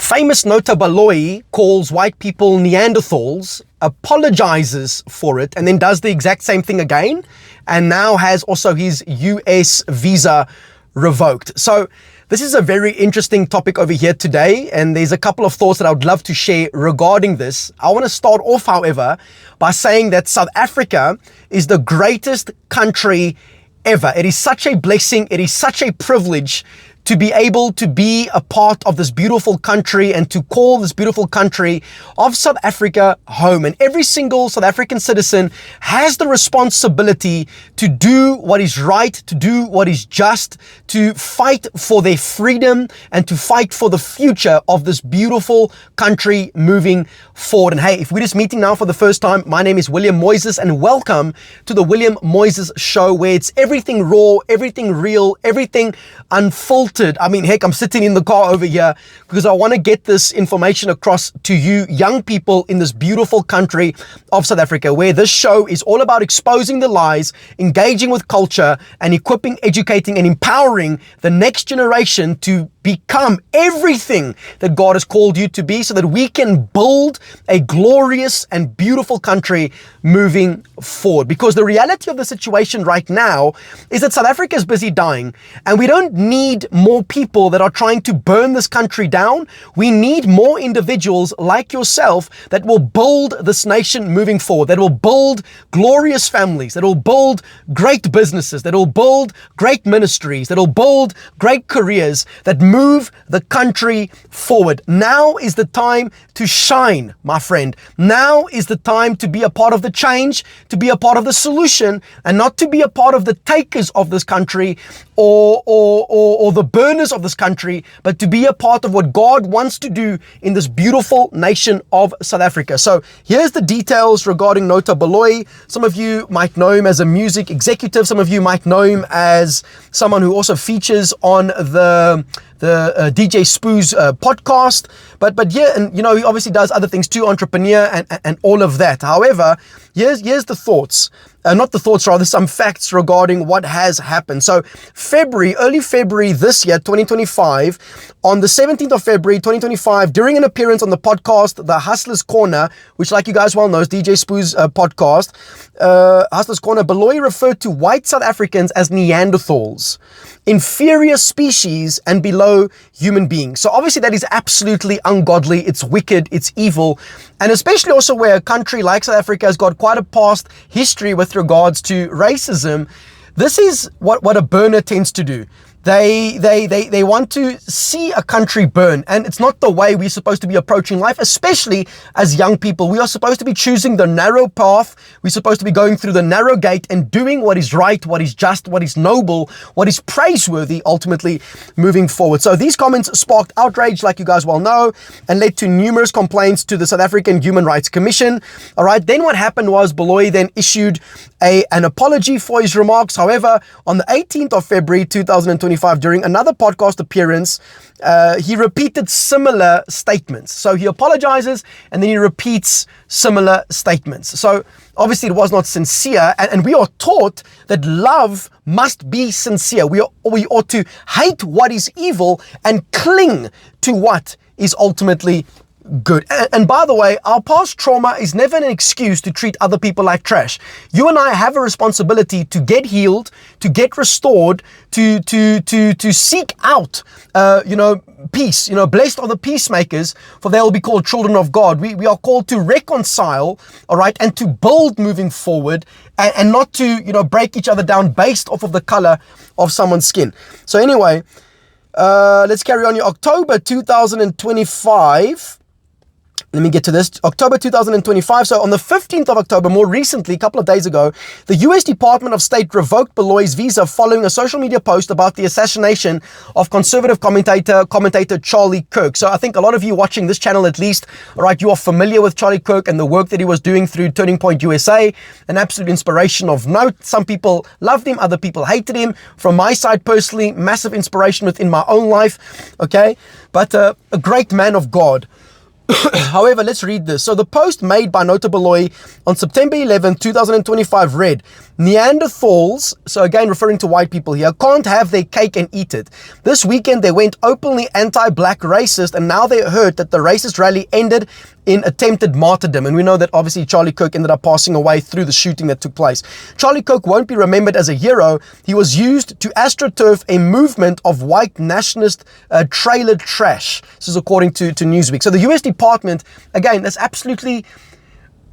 famous Nota Baloyi calls white people Neanderthals, apologizes for it, and then does the exact same thing again, and now has also his US visa revoked. So this is a very interesting topic over here today, and there's a couple of thoughts that I would love to share regarding this. I want to start off, however, by saying that South Africa is the greatest country ever. It is such a blessing, it is such a privilege to be able to be a part of this beautiful country and to call this beautiful country of South Africa home. And every single South African citizen has the responsibility to do what is right, to do what is just, to fight for their freedom and to fight for the future of this beautiful country moving forward. And hey, if we're just meeting now for the first time, my name is William Moyses, and welcome to the William Moyses Show, where it's everything raw, everything real, everything unfiltered. I mean, heck, I'm sitting in the car over here because I want to get this information across to you young people in this beautiful country of South Africa, where this show is all about exposing the lies, engaging with culture, and equipping, educating, and empowering the next generation to become everything that God has called you to be, so that we can build a glorious and beautiful country moving forward. Because the reality of the situation right now is that South Africa is busy dying, and we don't need more people that are trying to burn this country down. We need more individuals like yourself that will build this nation moving forward, that will build glorious families, that will build great businesses, that will build great ministries, that will build great careers, that move the country forward. Now is the time to shine, my friend. Now is the time to be a part of the change, to be a part of the solution, and not to be a part of the takers of this country or the burners of this country, but to be a part of what God wants to do in this beautiful nation of South Africa. So here's the details regarding Nota Baloyi. Some of you might know him as a music executive. Some of you might know him as someone who also features on the DJ Spoo's podcast, but yeah, and you know, he obviously does other things too, entrepreneur and all of that. However, here's the thoughts, not the thoughts, rather some facts regarding what has happened. So early February this year, 2025, on the 17th of February, 2025, during an appearance on the podcast, The Hustler's Corner, which, like you guys well know, is DJ Spoo's podcast, Hustler's Corner, Baloyi referred to white South Africans as Neanderthals, inferior species and below human beings. So obviously that is absolutely ungodly, it's wicked, it's evil, and especially also where a country like South Africa has got quite a past history with regards to racism. This is what a burner tends to do. They want to see a country burn, and it's not the way we're supposed to be approaching life, especially as young people. We are supposed to be choosing the narrow path. We're supposed to be going through the narrow gate and doing what is right, what is just, what is noble, what is praiseworthy, ultimately moving forward. So these comments sparked outrage, like you guys well know, and led to numerous complaints to the South African Human Rights Commission. All right, then what happened was Baloyi then issued an apology for his remarks. However, on the 18th of February 2025, during another podcast appearance, he repeated similar statements. So he apologizes and then he repeats similar statements. So obviously it was not sincere, and we are taught that love must be sincere. We ought to hate what is evil and cling to what is ultimately good. And by the way, our past trauma is never an excuse to treat other people like trash. You and I have a responsibility to get healed, to get restored, to seek out, peace. Blessed are the peacemakers, for they will be called children of God. We are called to reconcile, all right, and to build moving forward, and not to, break each other down based off of the color of someone's skin. So anyway, let's carry on. October 2025. Let me get to this. October 2025. So on the 15th of October, more recently, a couple of days ago, the US Department of State revoked Baloyi's visa following a social media post about the assassination of conservative commentator Charlie Kirk. So I think a lot of you watching this channel, at least, all right, you are familiar with Charlie Kirk and the work that he was doing through Turning Point USA, an absolute inspiration of note. Some people loved him, other people hated him. From my side personally, massive inspiration within my own life, okay? But a great man of God. However, let's read this. So the post made by Nota Baloyi on September 11, 2025 read, Neanderthals, so again referring to white people here, can't have their cake and eat it. This weekend they went openly anti-black racist, and now they heard that the racist rally ended in attempted martyrdom. And we know that obviously Charlie Kirk ended up passing away through the shooting that took place. Charlie Kirk won't be remembered as a hero. He was used to astroturf a movement of white nationalist trailer trash. This is according to Newsweek. So the US Department, again, that's absolutely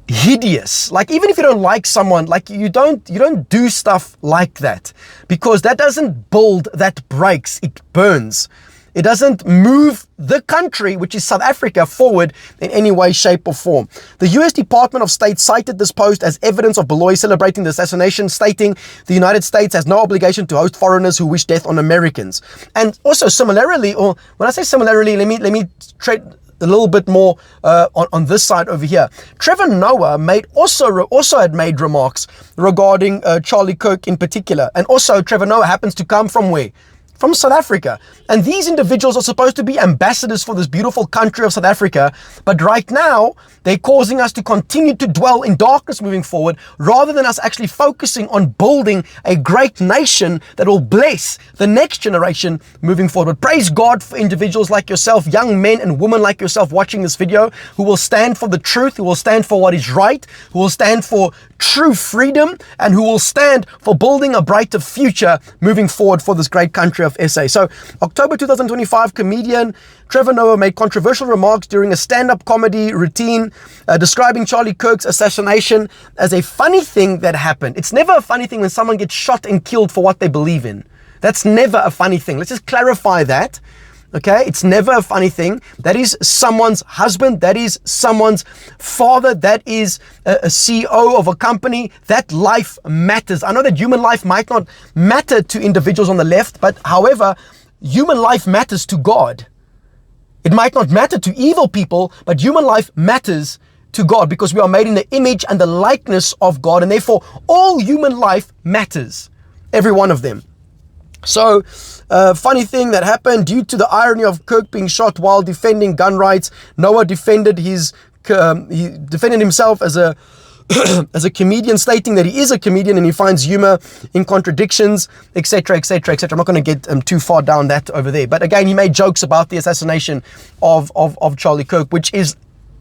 hideous. Like, even if you don't like someone, like you don't do stuff like that, because that doesn't build, that breaks, it burns. It doesn't move the country, which is South Africa, forward in any way, shape or form. The US Department of State cited this post as evidence of Baloyi celebrating the assassination, stating the United States has no obligation to host foreigners who wish death on Americans. And also similarly, or when I say similarly, let me tread a little bit more on this side over here. Trevor Noah also had made remarks regarding Charlie Kirk in particular. And also Trevor Noah happens to come from where? From South Africa. And these individuals are supposed to be ambassadors for this beautiful country of South Africa. But right now, they're causing us to continue to dwell in darkness moving forward, rather than us actually focusing on building a great nation that will bless the next generation moving forward. But praise God for individuals like yourself, young men and women like yourself watching this video, who will stand for the truth, who will stand for what is right, who will stand for true freedom, and who will stand for building a brighter future moving forward for this great country of SA. So October 2025, comedian Trevor Noah made controversial remarks during a stand-up comedy routine, describing Charlie Kirk's assassination as a funny thing that happened. It's never a funny thing when someone gets shot and killed for what they believe in. That's never a funny thing. Let's just clarify that. Okay, it's never a funny thing. That is someone's husband. That is someone's father. That is a CEO of a company. That life matters. I know that human life might not matter to individuals on the left, but however, human life matters to God. It might not matter to evil people, but human life matters to God, because we are made in the image and the likeness of God, and therefore all human life matters. Every one of them. So, funny thing that happened, due to the irony of Kirk being shot while defending gun rights, Noah defended he defended himself as a as a comedian, stating that he is a comedian and he finds humor in contradictions, etc., etc., etc. I'm not going to get too far down that over there. But again, he made jokes about the assassination of Charlie Kirk, which is,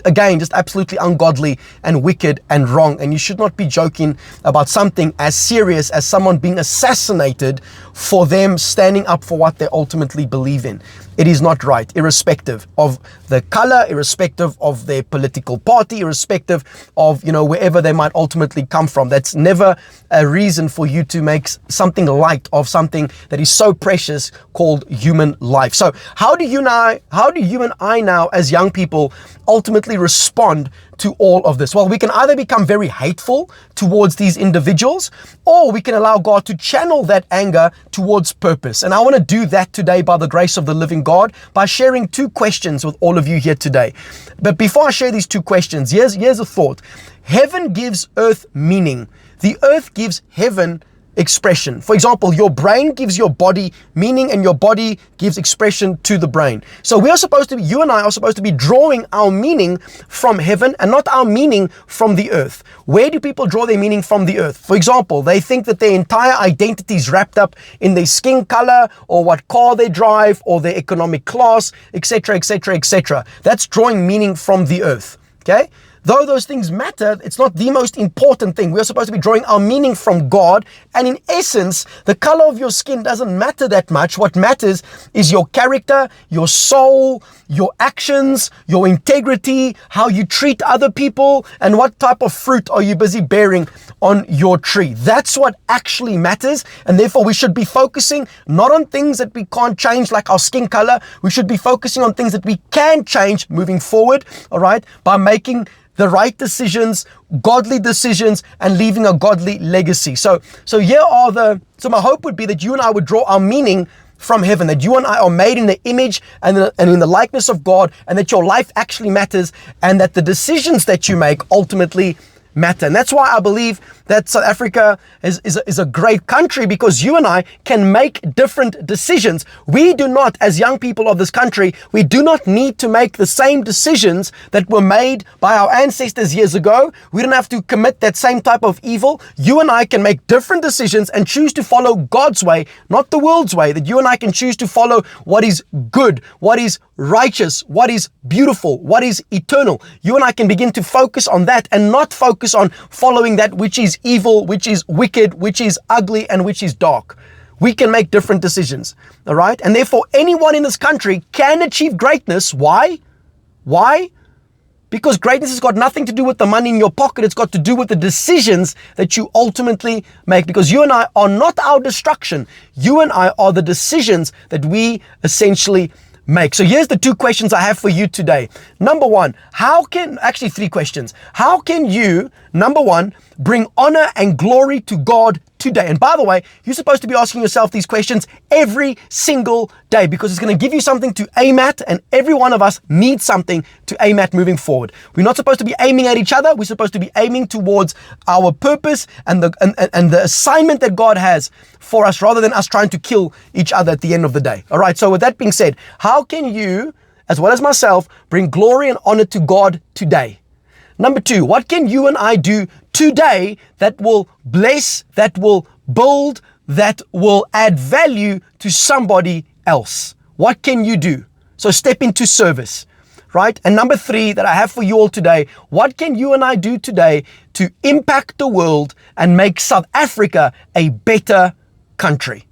again, just absolutely ungodly and wicked and wrong. And you should not be joking about something as serious as someone being assassinated for them standing up for what they ultimately believe in. It is not right, irrespective of the color, irrespective of their political party, irrespective of, wherever they might ultimately come from. That's never a reason for you to make something light of something that is so precious called human life. So how do you and I now as young people ultimately respond to all of this? Well, we can either become very hateful towards these individuals, or we can allow God to channel that anger towards purpose. And I want to do that today by the grace of the living God, by sharing two questions with all of you here today. But before I share these two questions, here's a thought. Heaven gives earth meaning. The earth gives heaven expression. For example, your brain gives your body meaning, and your body gives expression to the brain. So you and I are supposed to be drawing our meaning from heaven and not our meaning from the earth. Where do people draw their meaning from the earth? For example, they think that their entire identity is wrapped up in their skin color, or what car they drive, or their economic class, etc., etc., etc. That's drawing meaning from the earth. Okay? Though those things matter, it's not the most important thing. We're supposed to be drawing our meaning from God. And in essence, the color of your skin doesn't matter that much. What matters is your character, your soul, your actions, your integrity, how you treat other people, and what type of fruit are you busy bearing on your tree. That's what actually matters. And therefore, we should be focusing not on things that we can't change, like our skin color. We should be focusing on things that we can change moving forward, all right, by making the right decisions, godly decisions, and leaving a godly legacy. So my hope would be that you and I would draw our meaning from heaven, that you and I are made in the image and in the likeness of God, and that your life actually matters, and that the decisions that you make ultimately matter. And that's why I believe that South Africa is a great country because you and I can make different decisions. We do not, as young people of this country, we do not need to make the same decisions that were made by our ancestors years ago. We don't have to commit that same type of evil. You and I can make different decisions and choose to follow God's way, not the world's way. That you and I can choose to follow what is good, what is righteous, what is beautiful, what is eternal. You and I can begin to focus on that and not focus on following that which is evil, which is wicked, which is ugly, and which is dark. We can make different decisions, all right? And therefore, anyone in this country can achieve greatness. Why? Why? Because greatness has got nothing to do with the money in your pocket. It's got to do with the decisions that you ultimately make. Because you and I are not our destruction. You and I are the decisions that we essentially make. So here's the two questions I have for you today. Number one, actually three questions. How can you, number one, bring honor and glory to God today? And by the way, you're supposed to be asking yourself these questions every single day because it's going to give you something to aim at, and every one of us needs something to aim at moving forward. We're not supposed to be aiming at each other. We're supposed to be aiming towards our purpose and the assignment that God has for us, rather than us trying to kill each other at the end of the day. All right. So with that being said, how can you, as well as myself, bring glory and honor to God today? Number two, what can you and I do today that will bless, that will build, that will add value to somebody else? What can you do? So step into service, right? And number three that I have for you all today, what can you and I do today to impact the world and make South Africa a better country?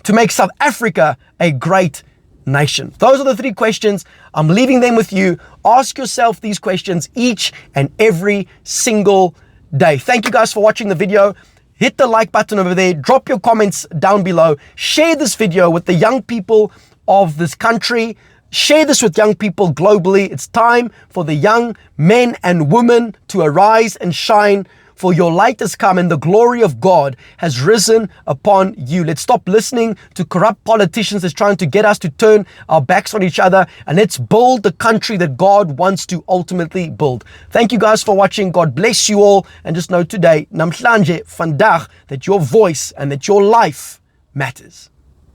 To make South Africa a great nation? Those are the three questions. I'm leaving them with you. Ask yourself these questions each and every single day. Thank you guys for watching the video. Hit the like button over there. Drop your comments down below. Share this video with the young people of this country. Share this with young people globally. It's time for the young men and women to arise and shine, for your light has come and the glory of God has risen upon you. Let's stop listening to corrupt politicians that's trying to get us to turn our backs on each other, and let's build the country that God wants to ultimately build. Thank you guys for watching. God bless you all. And just know today, namhlanje, vandag, that your voice and that your life matters.